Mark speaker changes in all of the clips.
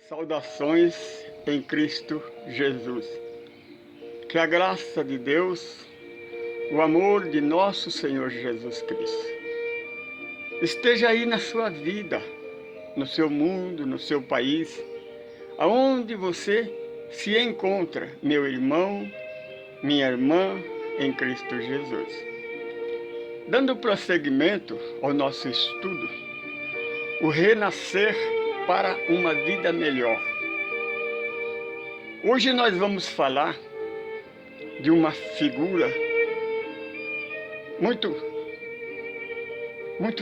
Speaker 1: Saudações em Cristo Jesus. Que a graça de Deus, o amor de nosso Senhor Jesus Cristo, esteja aí na sua vida, no seu mundo, no seu país, aonde você se encontra, meu irmão, minha irmã, em Cristo Jesus. Dando prosseguimento ao nosso estudo, o renascer para uma vida melhor. Hoje nós vamos falar de uma figura muito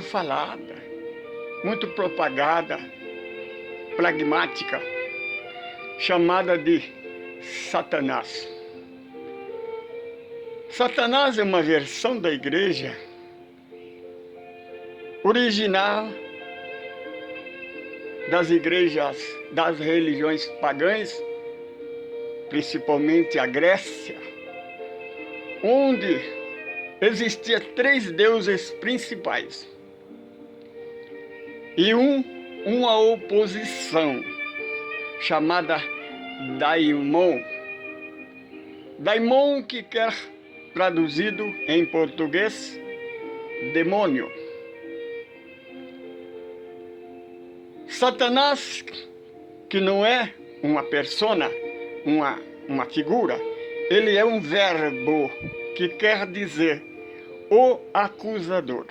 Speaker 1: falada, muito propagada, pragmática, chamada de Satanás. Satanás é uma versão da igreja original das igrejas, das religiões pagãs, principalmente a Grécia, onde existia 3 deuses principais e uma oposição chamada Daimon. Daimon, que quer traduzido em português, demônio. Satanás, que não é uma persona, uma figura, ele é um verbo que quer dizer o acusador.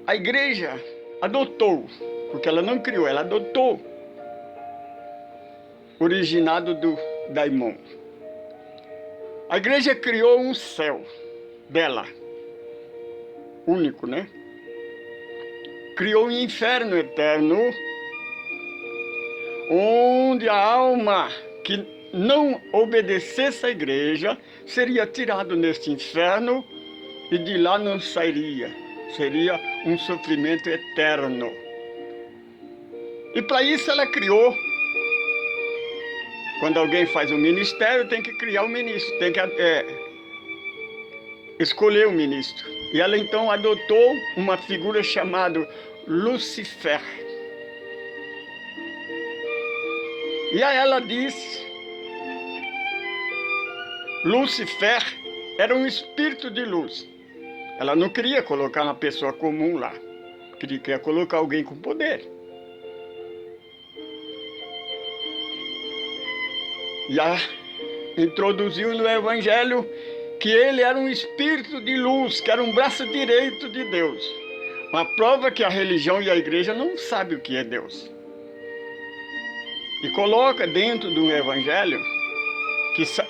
Speaker 1: A igreja adotou, porque ela não criou, ela adotou, originado do Daimon. A igreja criou um céu dela, único, né? Criou um inferno eterno, onde a alma que não obedecesse à igreja seria tirado neste inferno e de lá não sairia. Seria um sofrimento eterno. E para isso ela criou. Quando alguém faz um ministério, tem que criar um ministro, tem que escolher um ministro. E ela então adotou uma figura chamada Lúcifer. E aí ela diz, Lúcifer era um espírito de luz. Ela não queria colocar uma pessoa comum lá, queria colocar alguém com poder. E a introduziu no Evangelho que ele era um espírito de luz, que era um braço direito de Deus. Uma prova que a religião e a igreja não sabem o que é Deus. E coloca dentro do Evangelho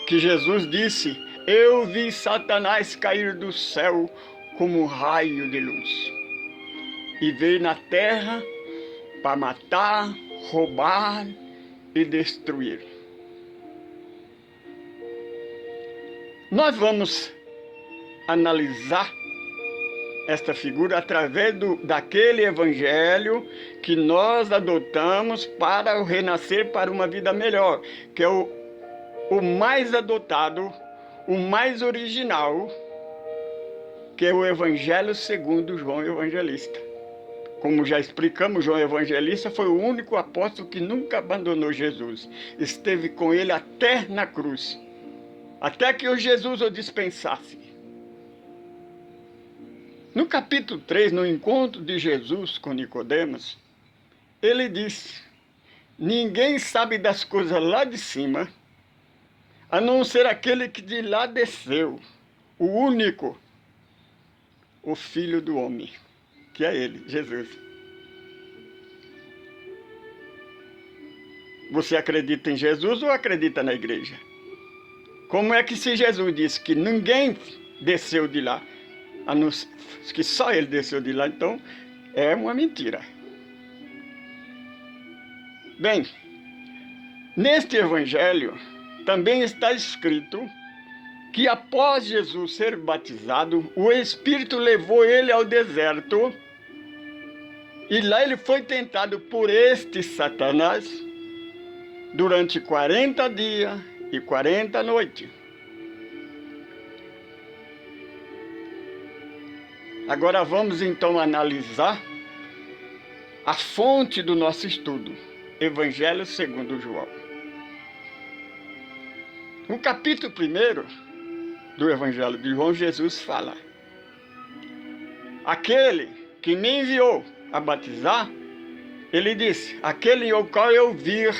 Speaker 1: que Jesus disse: eu vi Satanás cair do céu como um raio de luz. E veio na terra para matar, roubar e destruir. Nós vamos analisar esta figura através daquele evangelho que nós adotamos para o renascer para uma vida melhor, que é o mais adotado, o mais original, que é o Evangelho segundo João Evangelista. Como já explicamos, João Evangelista foi o único apóstolo que nunca abandonou Jesus. Esteve com ele até na cruz, até que o Jesus o dispensasse. No capítulo 3, no encontro de Jesus com Nicodemos, ele disse: ninguém sabe das coisas lá de cima, a não ser aquele que de lá desceu, o único, o Filho do Homem, que é ele, Jesus. Você acredita em Jesus ou acredita na igreja? Como é que se Jesus disse que ninguém desceu de lá, a não ser que só ele desceu de lá, então é uma mentira. Bem, neste evangelho também está escrito que após Jesus ser batizado, o Espírito levou ele ao deserto e lá ele foi tentado por este Satanás durante 40 dias e 40 noites. Agora vamos então analisar a fonte do nosso estudo. Evangelho segundo João. No capítulo 1 do Evangelho de João, Jesus fala: aquele que me enviou a batizar, ele disse, aquele ao qual eu ver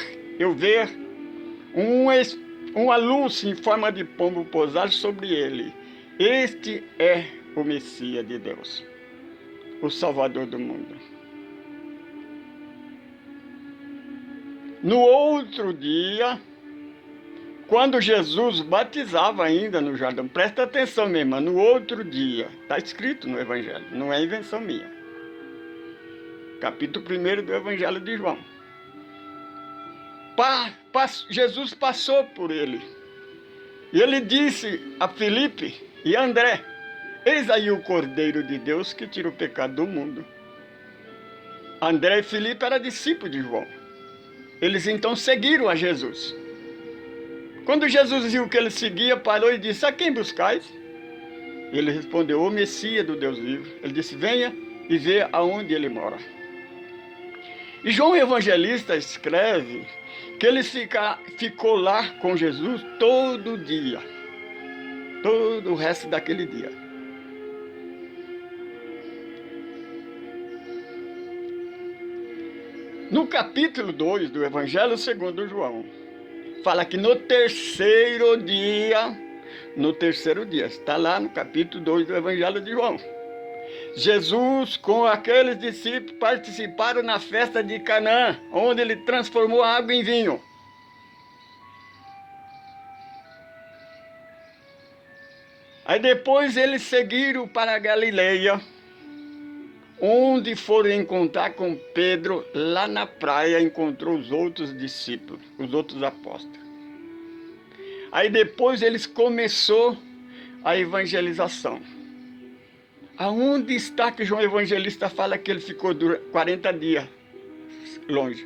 Speaker 1: uma luz em forma de pombo pousar sobre ele, este é o Messias de Deus, o Salvador do mundo. No outro dia, quando Jesus batizava ainda no Jordão, presta atenção, minha irmã, no outro dia, está escrito no Evangelho, não é invenção minha. Capítulo 1 do Evangelho de João. Jesus passou por ele. E ele disse a Filipe e a André: eis aí o Cordeiro de Deus que tira o pecado do mundo. André e Filipe eram discípulos de João. Eles então seguiram a Jesus. Quando Jesus viu que ele seguia, parou e disse: a quem buscais? Ele respondeu: o Messias do Deus vivo. Ele disse: venha e vê aonde ele mora. E João Evangelista escreve que ele ficou lá com Jesus todo dia, todo o resto daquele dia. No capítulo 2 do Evangelho segundo João, fala que no terceiro dia, está lá no capítulo 2 do Evangelho de João, Jesus com aqueles discípulos participaram na festa de Canaã, onde ele transformou a água em vinho. Aí depois eles seguiram para a Galileia, onde foram encontrar com Pedro, lá na praia, encontrou os outros discípulos, os outros apóstolos. Aí depois eles começou a evangelização. Aonde está que João Evangelista fala que ele ficou 40 dias longe?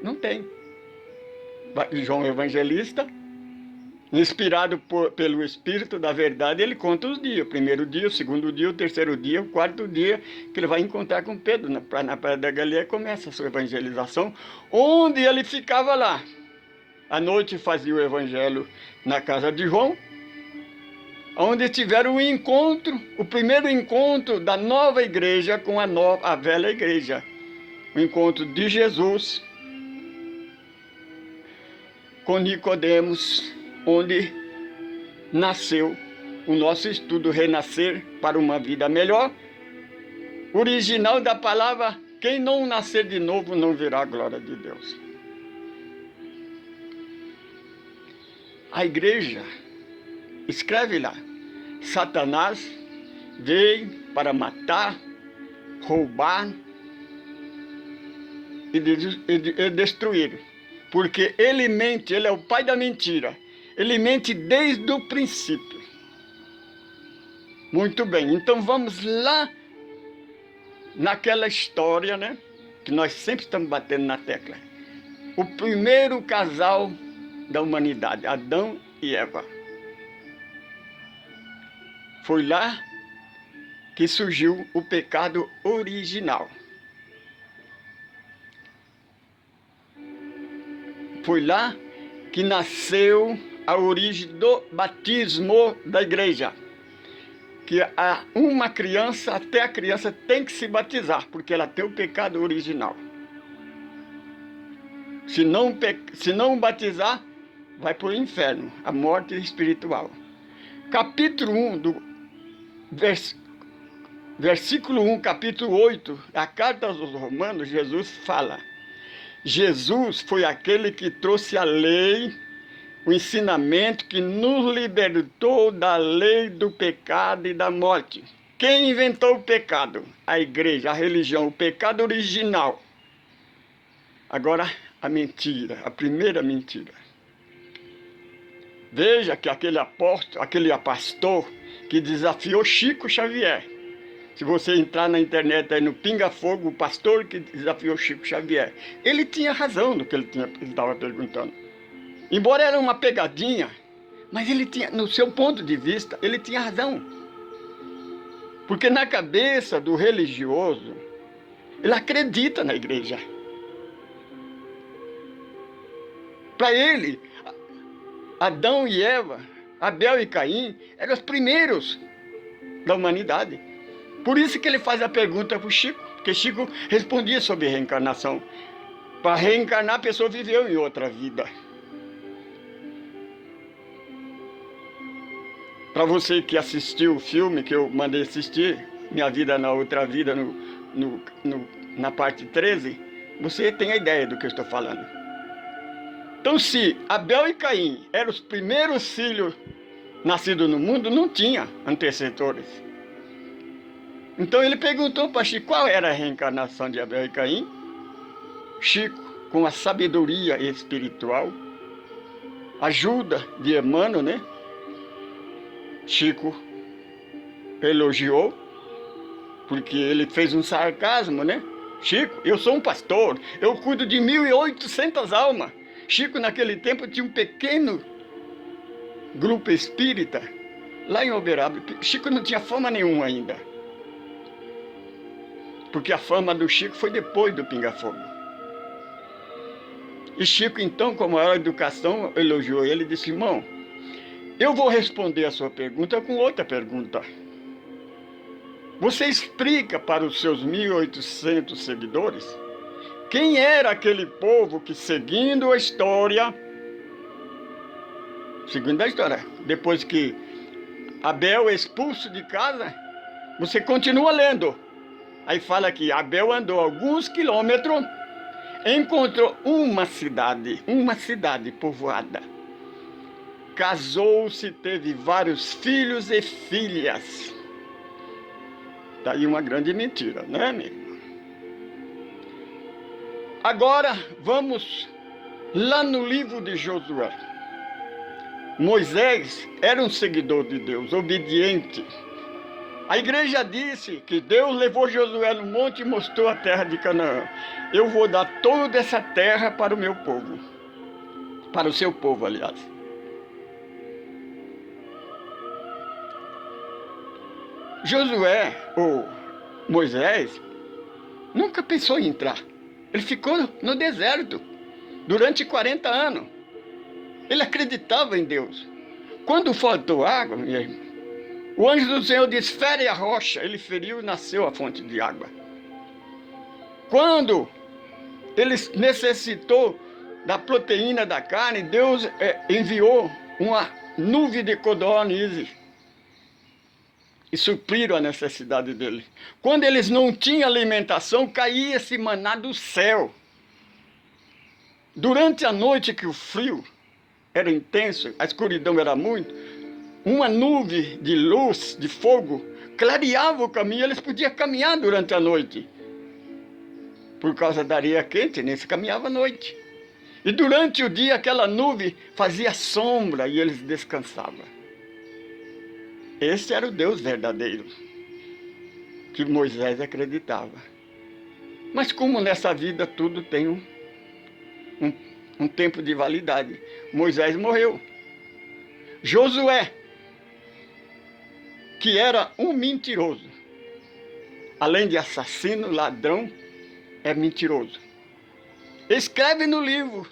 Speaker 1: Não tem. João Evangelista, inspirado pelo Espírito da verdade, ele conta os dias. O primeiro dia, o segundo dia, o terceiro dia, o quarto dia, que ele vai encontrar com Pedro na Praia da Galileia, começa a sua evangelização, onde ele ficava lá. À noite fazia o evangelho na casa de João, onde tiveram um encontro, o primeiro encontro da nova igreja com a velha igreja. O encontro de Jesus com Nicodemos, onde nasceu o nosso estudo Renascer para uma Vida Melhor. O original da palavra: quem não nascer de novo não verá a glória de Deus. A igreja escreve lá: Satanás veio para matar, roubar e destruir. Porque ele mente, ele é o pai da mentira. Ele mente desde o princípio. Muito bem, então vamos lá naquela história, né? Que nós sempre estamos batendo na tecla. O primeiro casal da humanidade, Adão e Eva. Foi lá que surgiu o pecado original. Foi lá que nasceu a origem do batismo da igreja. Que uma criança, até a criança tem que se batizar, porque ela tem o pecado original. Se não batizar, vai para o inferno, a morte espiritual. Capítulo 1, versículo 1, capítulo 8, a carta aos Romanos, Jesus fala: Jesus foi aquele que trouxe a lei, o ensinamento que nos libertou da lei do pecado e da morte. Quem inventou o pecado? A igreja, a religião, o pecado original. Agora, a mentira, a primeira mentira. Veja que aquele apóstolo, aquele pastor que desafiou Chico Xavier. Se você entrar na internet aí no Pinga Fogo, o pastor que desafiou Chico Xavier, ele tinha razão no que ele estava perguntando. Embora era uma pegadinha, mas ele tinha, no seu ponto de vista, ele tinha razão. Porque na cabeça do religioso, ele acredita na igreja. Para ele, Adão e Eva, Abel e Caim, eram os primeiros da humanidade. Por isso que ele faz a pergunta para o Chico, porque Chico respondia sobre reencarnação. Para reencarnar, a pessoa viveu em outra vida. Para você que assistiu o filme que eu mandei assistir, Minha Vida na Outra Vida, na parte 13, você tem a ideia do que eu estou falando. Então, se Abel e Caim eram os primeiros filhos nascidos no mundo, não tinha antecessores. Então ele perguntou para Chico qual era a reencarnação de Abel e Caim. Chico, com a sabedoria espiritual, ajuda de Emmanuel, né? Chico elogiou, porque ele fez um sarcasmo, né? Chico, eu sou um pastor, eu cuido de 1.800 almas. Chico, naquele tempo, tinha um pequeno grupo espírita lá em Uberaba. Chico não tinha fama nenhuma ainda, porque a fama do Chico foi depois do Pinga Fogo. E Chico, então, com a maior educação, elogiou ele e disse: irmão, eu vou responder a sua pergunta com outra pergunta. Você explica para os seus 1.800 seguidores quem era aquele povo que, seguindo a história, depois que Abel é expulso de casa, você continua lendo. Aí fala que Abel andou alguns quilômetros, encontrou uma cidade povoada. Casou-se, teve vários filhos e filhas. Daí uma grande mentira, né, amigo? Agora vamos lá no livro de Josué. Moisés era um seguidor de Deus, obediente. A igreja disse que Deus levou Josué no monte e mostrou a terra de Canaã. Eu vou dar toda essa terra para o meu povo. Para o seu povo, aliás. Josué, ou Moisés, nunca pensou em entrar. Ele ficou no deserto durante 40 anos. Ele acreditava em Deus. Quando faltou água, o anjo do Senhor disse: fere a rocha. Ele feriu e nasceu a fonte de água. Quando ele necessitou da proteína da carne, Deus enviou uma nuvem de codornizes e supriram a necessidade dele. Quando eles não tinham alimentação, caía esse maná do céu. Durante a noite, que o frio era intenso, a escuridão era muito, uma nuvem de luz, de fogo, clareava o caminho. Eles podiam caminhar durante a noite. Por causa da areia quente, eles caminhavam à noite. E durante o dia, aquela nuvem fazia sombra e eles descansavam. Esse era o Deus verdadeiro, que Moisés acreditava. Mas como nessa vida tudo tem um tempo de validade, Moisés morreu. Josué, que era um mentiroso, além de assassino, ladrão, é mentiroso. Escreve no livro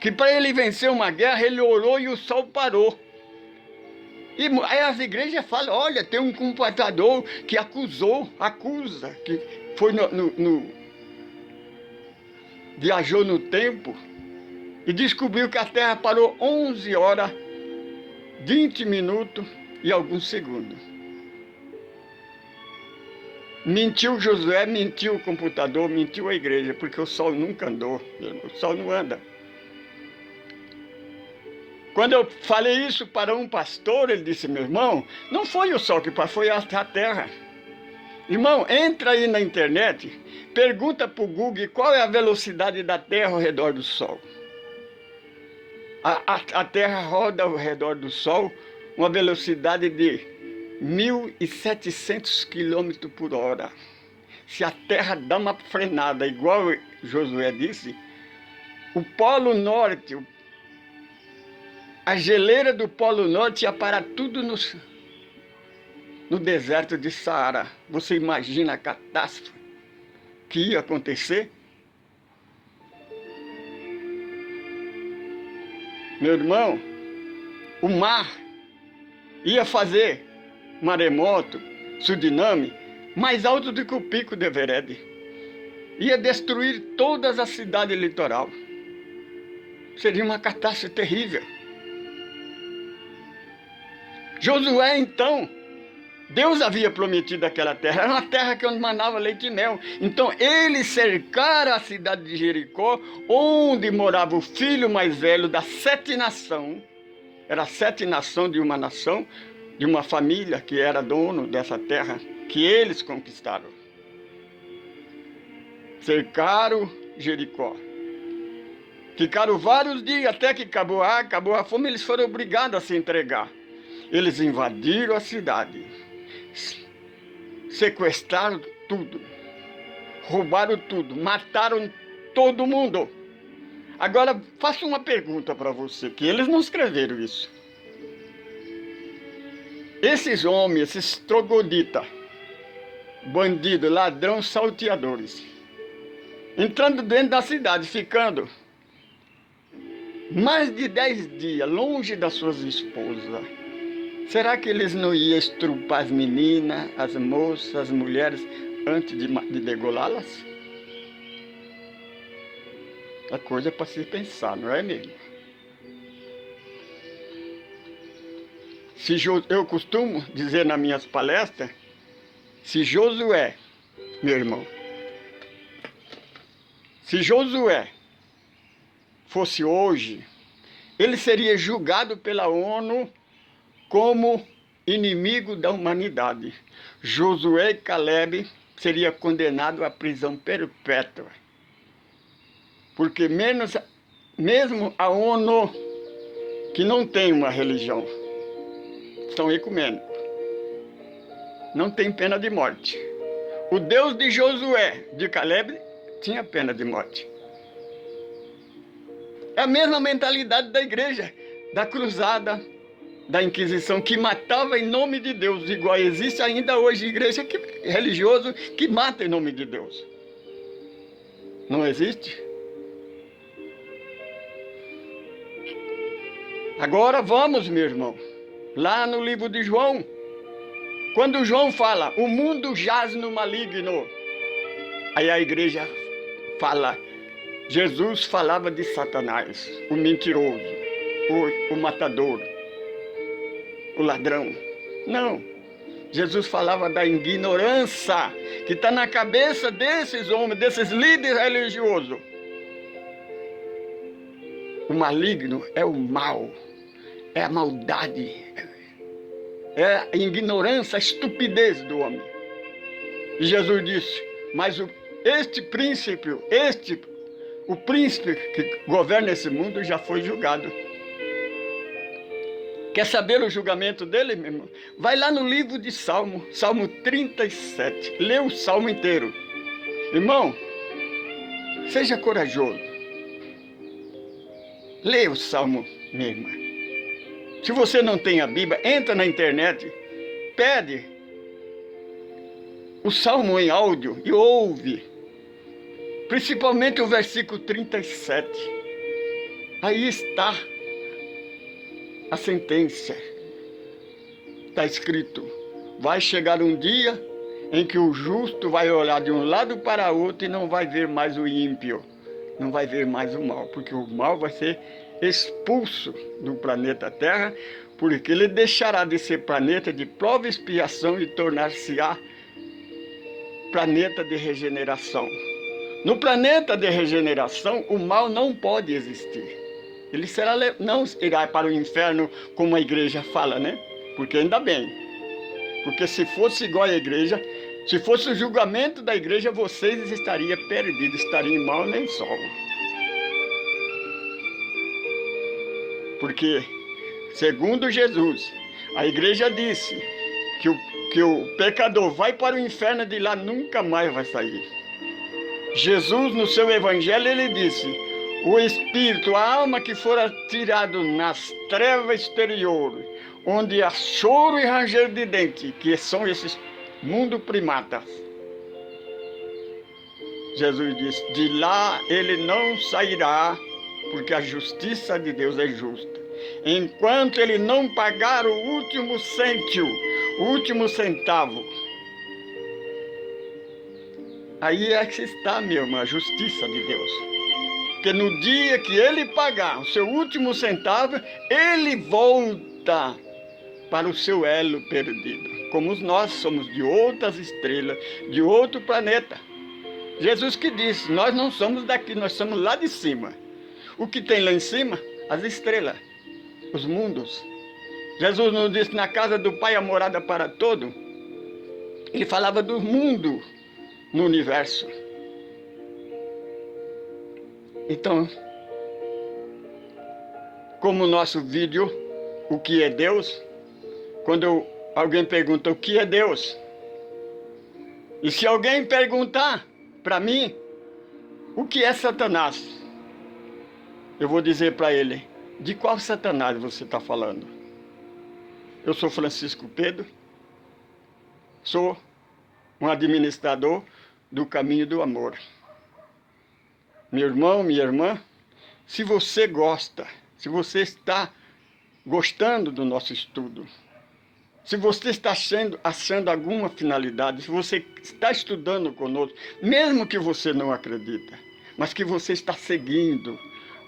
Speaker 1: que para ele vencer uma guerra, ele orou e o sol parou. E aí as igrejas falam: olha, tem um computador que acusa, que foi viajou no tempo e descobriu que a Terra parou 11 horas, 20 minutos e alguns segundos. Mentiu Josué, mentiu o computador, mentiu a igreja, porque o sol nunca andou, o sol não anda. Quando eu falei isso para um pastor, ele disse: meu irmão, não foi o sol que passou, foi a terra. Irmão, entra aí na internet, pergunta para o Google qual é a velocidade da terra ao redor do sol. A terra roda ao redor do sol uma velocidade de 1.700 km por hora. Se a terra dá uma frenada, igual Josué disse, o Polo Norte, a geleira do Polo Norte ia parar tudo no deserto de Saara. Você imagina a catástrofe que ia acontecer? meu irmão, o mar ia fazer maremoto, tsunami, mais alto do que o pico de Everest. Ia destruir todas as cidades litoral. Seria uma catástrofe terrível. Josué, então, Deus havia prometido aquela terra. Era uma terra que manava leite e mel. Então, eles cercaram a cidade de Jericó, onde morava o filho mais velho das 7 nações. Era 7 nações de uma nação, de uma família que era dono dessa terra, que eles conquistaram. Cercaram Jericó. Ficaram vários dias até que acabou a fome, eles foram obrigados a se entregar. Eles invadiram a cidade, sequestraram tudo, roubaram tudo, mataram todo mundo. Agora, faço uma pergunta para você, que eles não escreveram isso. Esses homens, esses trogloditas, bandidos, ladrões, salteadores, entrando dentro da cidade, ficando mais de 10 dias longe das suas esposas, será que eles não iam estrupar as meninas, as moças, as mulheres, antes de degolá-las? É coisa para se pensar, não é mesmo? Eu costumo dizer nas minhas palestras, se Josué, meu irmão, se Josué fosse hoje, ele seria julgado pela ONU como inimigo da humanidade. Josué e Caleb seriam condenados à prisão perpétua. Porque mesmo a ONU, que não tem uma religião, são ecumênicos, não tem pena de morte. O Deus de Josué, de Caleb, tinha pena de morte. É a mesma mentalidade da igreja, da cruzada, da Inquisição, que matava em nome de Deus. Igual existe ainda hoje igreja religiosa que mata em nome de Deus. Não existe? Agora vamos, meu irmão, lá no livro de João, quando João fala, o mundo jaz no maligno, aí a igreja fala, Jesus falava de Satanás, o mentiroso, o matador, o ladrão. Não, Jesus falava da ignorância que está na cabeça desses homens, desses líderes religiosos. O maligno é o mal, é a maldade, é a ignorância, a estupidez do homem. E Jesus disse, mas este príncipe, o príncipe que governa esse mundo já foi julgado. Quer saber o julgamento dele, meu irmão? Vai lá no livro de Salmo, Salmo 37, lê o Salmo inteiro. Irmão, seja corajoso. Lê o Salmo, minha irmã. Se você não tem a Bíblia, entra na internet, pede o Salmo em áudio e ouve. Principalmente o versículo 37. Aí está a sentença. Está escrito, vai chegar um dia em que o justo vai olhar de um lado para outro e não vai ver mais o ímpio. Não vai ver mais o mal, porque o mal vai ser expulso do planeta Terra, porque ele deixará de ser planeta de prova e expiação e tornar-se-á planeta de regeneração. No planeta de regeneração, o mal não pode existir. Ele não irá para o inferno, como a igreja fala, né? Porque ainda bem. Porque se fosse igual à igreja, se fosse o julgamento da igreja, vocês estariam perdidos, estariam em mau lençol. Porque, segundo Jesus, a igreja disse que o pecador vai para o inferno, de lá nunca mais vai sair. Jesus, no seu evangelho, ele disse, o espírito, a alma que fora tirado nas trevas exteriores, onde há choro e ranger de dente, que são esses mundo primatas. Jesus disse, de lá ele não sairá porque a justiça de Deus é justa. Enquanto ele não pagar o último cêntimo, o último centavo, aí é que está, meu irmão, a justiça de Deus. Porque no dia que ele pagar o seu último centavo, ele volta para o seu elo perdido. Como nós somos de outras estrelas, de outro planeta. Jesus que disse, nós não somos daqui, nós somos lá de cima. O que tem lá em cima? As estrelas, os mundos. Jesus nos disse, na casa do Pai há morada para todo. Ele falava do mundo no universo. Então, como o nosso vídeo, o que é Deus? Quando alguém pergunta o que é Deus? E se alguém perguntar para mim o que é Satanás, eu vou dizer para ele, de qual Satanás você está falando? Eu sou Francisco Pedro, sou um administrador do caminho do amor. Meu irmão, minha irmã, se você gosta, se você está gostando do nosso estudo, se você está achando alguma finalidade, se você está estudando conosco, mesmo que você não acredita, mas que você está seguindo,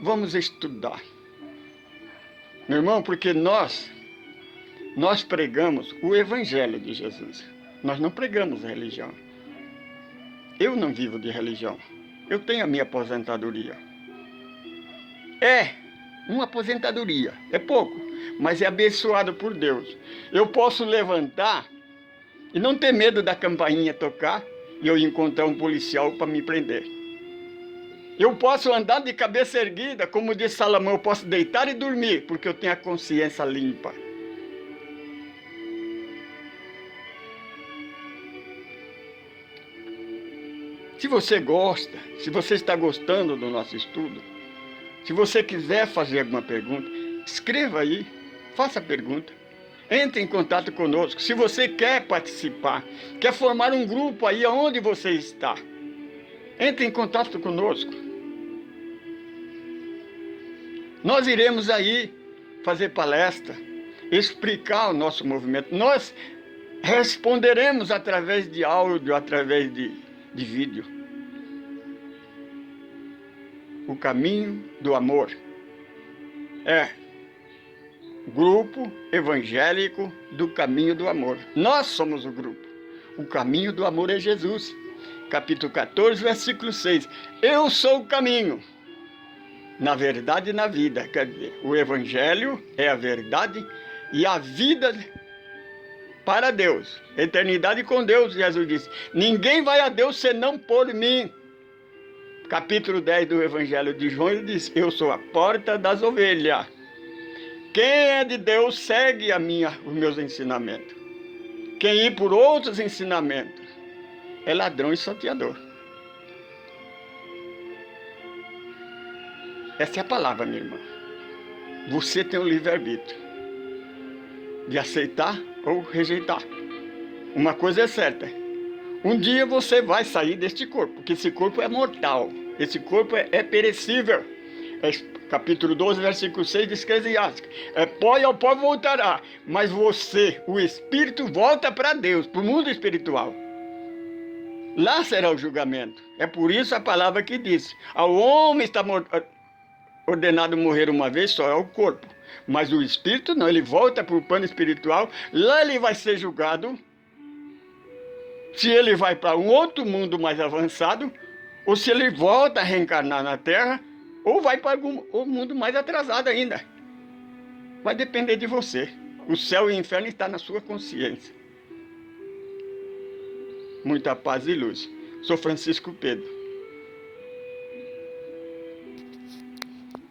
Speaker 1: vamos estudar. Meu irmão, porque nós pregamos o Evangelho de Jesus. Nós não pregamos religião. Eu não vivo de religião. Eu tenho a minha aposentadoria. É uma aposentadoria, é pouco, mas é abençoado por Deus. Eu posso levantar e não ter medo da campainha tocar e eu encontrar um policial para me prender. Eu posso andar de cabeça erguida, como disse Salomão, eu posso deitar e dormir, porque eu tenho a consciência limpa. Se você gosta, se você está gostando do nosso estudo, se você quiser fazer alguma pergunta, escreva aí, faça a pergunta. Entre em contato conosco. Se você quer participar, quer formar um grupo aí onde você está, entre em contato conosco. Nós iremos aí fazer palestra, explicar o nosso movimento. Nós responderemos através de áudio, através de vídeo. O caminho do amor é grupo evangélico do caminho do amor. Nós somos o grupo. O caminho do amor é Jesus. Capítulo 14, versículo 6. Eu sou o caminho, na verdade e na vida. Quer dizer, o evangelho é a verdade e a vida para Deus. Eternidade com Deus, Jesus disse. Ninguém vai a Deus senão por mim. Capítulo 10 do Evangelho de João, ele diz, eu sou a porta das ovelhas. Quem é de Deus segue os meus ensinamentos. Quem ir por outros ensinamentos é ladrão e salteador. Essa é a palavra, minha irmã. Você tem o livre-arbítrio de aceitar ou rejeitar. Uma coisa é certa. Um dia você vai sair deste corpo, porque esse corpo é mortal. Esse corpo é perecível. Capítulo 12, versículo 6 de Eclesiastes. É pó e ao pó voltará. Mas você, o espírito, volta para Deus, para o mundo espiritual. Lá será o julgamento. É por isso a palavra que diz. Ao homem está ordenado morrer uma vez só, é o corpo. Mas o espírito não, ele volta para o plano espiritual. Lá ele vai ser julgado. Se ele vai para um outro mundo mais avançado, ou se ele volta a reencarnar na Terra, ou vai para um mundo mais atrasado ainda. Vai depender de você. O céu e o inferno estão na sua consciência. Muita paz e luz. Sou Francisco Pedro.